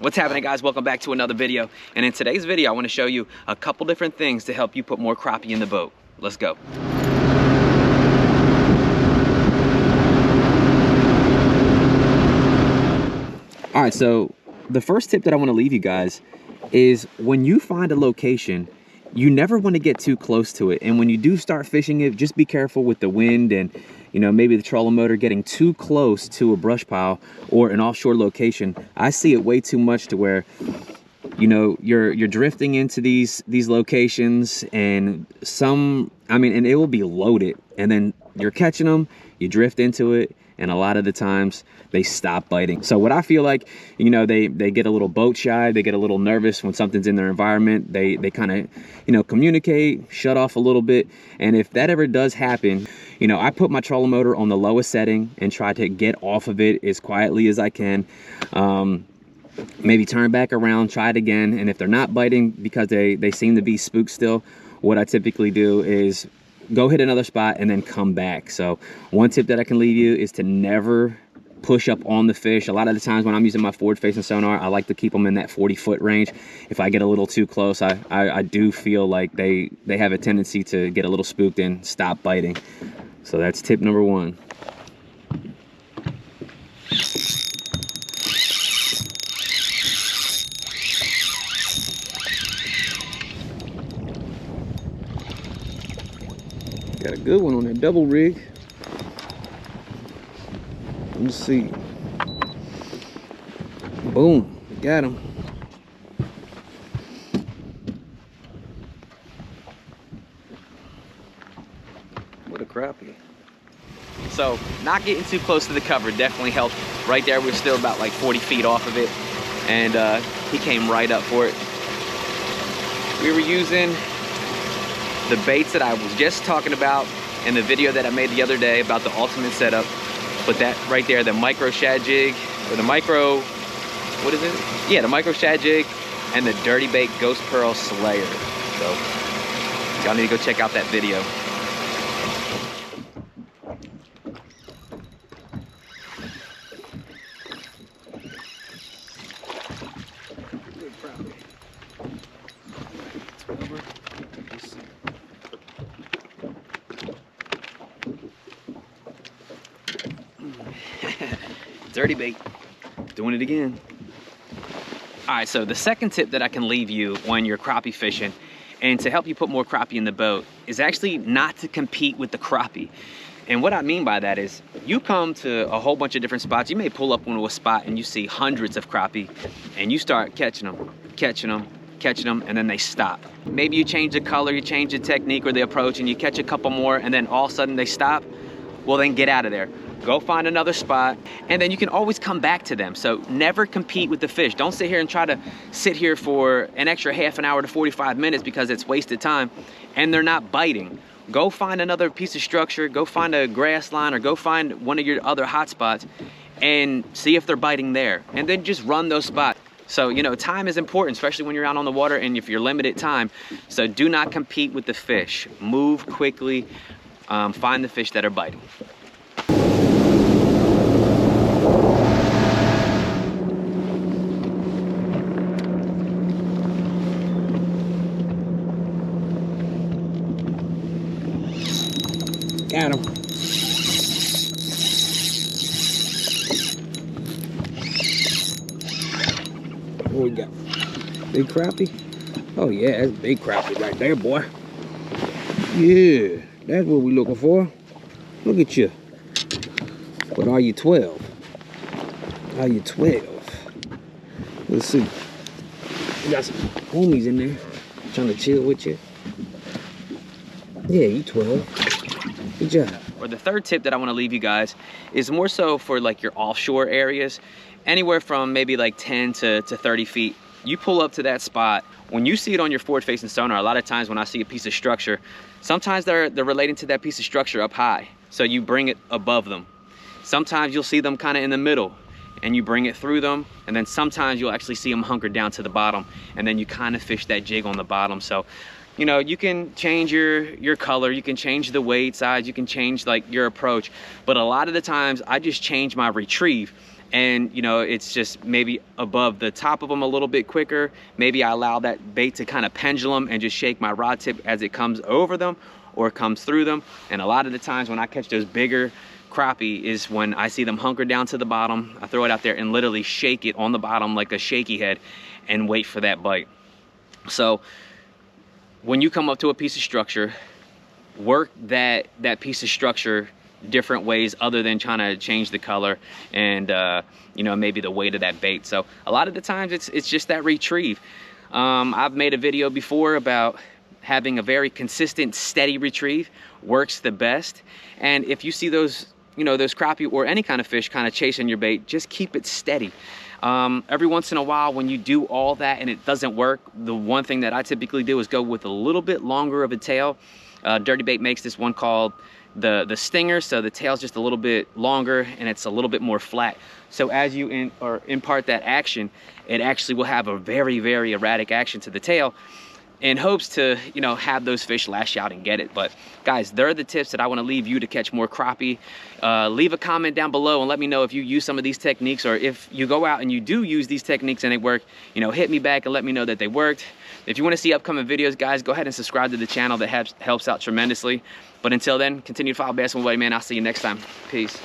What's happening, guys? Welcome back to another video. And in today's video, I want to show you a couple different things to help you put more crappie in the boat. Let's go. All right, so the first tip that I want to leave you guys is when you find a location, you never want to get too close to it. And when you do start fishing it, just be careful with the wind and, you know, maybe the trolling motor getting too close to a brush pile or an offshore location. I see it way too much to where, you know, you're drifting into these locations and and it will be loaded, and then you're catching them, you drift into it, and a lot of the times they stop biting. So what I feel like, you know, they get a little boat shy, they get a little nervous when something's in their environment. They kind of, you know, communicate, shut off a little bit. And if that ever does happen, you know, I put my trolling motor on the lowest setting and try to get off of it as quietly as I can. Maybe turn back around, try it again. And if they're not biting because they seem to be spooked still, what I typically do is go hit another spot and then come back. So one tip that I can leave you is to never push up on the fish. A lot of the times when I'm using my forward facing sonar, I like to keep them in that 40-foot range. If I get a little too close, I do feel like they have a tendency to get a little spooked and stop biting. So that's tip number one. Got a good one on that double rig. Let's see. Boom, got him. What a crappie. So not getting too close to the cover definitely helped. Right there, we're still about like 40 feet off of it, and he came right up for it. We were using the baits that I was just talking about in the video that I made the other day about the ultimate setup. But that right there, the micro shad jig, or the micro, what is it? Yeah, the micro shad jig and the dirty bait ghost pearl slayer. So y'all need to go check out that video. Dirty bait, doing it again. All right, so the second tip that I can leave you when you're crappie fishing and to help you put more crappie in the boat is actually not to compete with the crappie. And what I mean by that is you come to a whole bunch of different spots. You may pull up into a spot and you see hundreds of crappie and you start catching them, and then they stop. Maybe you change the color, you change the technique or the approach, and you catch a couple more, and then all of a sudden they stop. Well, then get out of there. Go find another spot, and then you can always come back to them. So never compete with the fish. Don't sit here and try to sit here for an extra half an hour to 45 minutes because it's wasted time and they're not biting. Go find another piece of structure, go find a grass line, or go find one of your other hot spots and see if they're biting there. And then just run those spots. So, you know, time is important, especially when you're out on the water and if you're limited time. So do not compete with the fish. Move quickly, find the fish that are biting. Got him. What we got? Big crappie? Oh yeah, that's big crappie right there, boy. Yeah, that's what we're looking for. Look at you. But are you 12? Are you 12? Let's see. We got some homies in there trying to chill with you. Yeah, you 12. Good job. Or the third tip that I want to leave you guys is more so for like your offshore areas, anywhere from maybe like 10 to 30 feet. You pull up to that spot. When you see it on your forward facing sonar, a lot of times when I see a piece of structure, sometimes they're relating to that piece of structure up high. So you bring it above them. Sometimes you'll see them kind of in the middle and you bring it through them. And then sometimes you'll actually see them hunkered down to the bottom, and then you kind of fish that jig on the bottom. So you know, you can change your color, you can change the weight size, you can change like your approach, but a lot of the times I just change my retrieve and you know, it's just maybe above the top of them a little bit quicker. Maybe I allow that bait to kind of pendulum and just shake my rod tip as it comes over them or comes through them. And a lot of the times when I catch those bigger crappie is when I see them hunker down to the bottom. I throw it out there and literally shake it on the bottom like a shaky head and wait for that bite. So when you come up to a piece of structure, work that piece of structure different ways other than trying to change the color and you know, maybe the weight of that bait. So a lot of the times it's just that retrieve. I've made a video before about having a very consistent, steady retrieve works the best. And if you see those, you know, those crappie or any kind of fish kind of chasing your bait, just keep it steady. Every once in a while when you do all that and it doesn't work, the one thing that I typically do is go with a little bit longer of a tail. Dirty Bait makes this one called the stinger, so the tail's just a little bit longer and it's a little bit more flat. So as you impart that action, it actually will have a very, very erratic action to the tail in hopes to, you know, have those fish lash out and get it. But guys, they're the tips that I want to leave you to catch more crappie. Leave a comment down below and let me know if you use some of these techniques, or if you go out and you do use these techniques and they work, you know, hit me back and let me know that they worked. If you want to see upcoming videos, guys, go ahead and subscribe to the channel. That helps out tremendously. But until then, continue to follow Bassn, man. I'll see you next time. Peace.